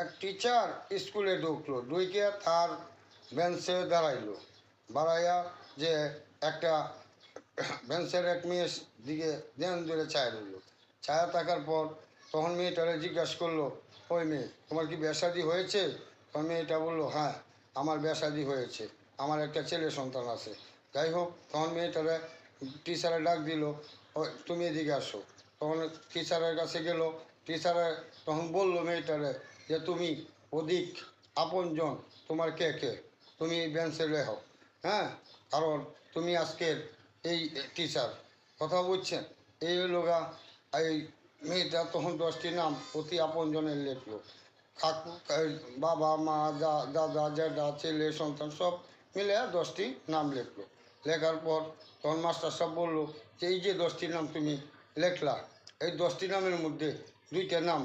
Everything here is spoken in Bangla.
এক টিচার স্কুলে ঢুকলো, ঢুকে তার বেঞ্চে দাঁড়াইলো, দাঁড়াইয়া যে একটা বেঞ্চের এক মেয়ের দিকে ধ্যান ধরে ছায়া রইল। ছায়া থাকার পর তখন মেয়েটারে জিজ্ঞাসা করলো, ওই মেয়ে, তোমার কি বিয়ে শাদী হয়েছে? তখন মেয়েটা বললো, হ্যাঁ আমার বিয়ে শাদী হয়েছে, আমার একটা ছেলে সন্তান আছে। যাই হোক, তখন মেয়েটারে টিচারে ডাক দিল, তুমি এদিকে আসো। তখন টিচারের কাছে গেল। টিচারে তখন বললো মেয়েটারে যে তুমি অধিক আপনজন তোমার কে কে, তুমি এই বেঞ্চে লেখো, হ্যাঁ, কারণ তুমি আজকের এই টিচার, কথা বুঝছেন? এই লোগা এই মেয়েটা তখন 10টি নাম অতি আপনজনের লেখলো। কাকু, বাবা, মা, দাদা, জ্যাঠা, ছেলে, সন্তান সব মিলে 10টি নাম লিখলো। লেখার পর তখন মাস্টার সাহেব বললো যে এই যে 10টি নাম তুমি লেখলা, এই 10টি নামের মধ্যে 2টা নাম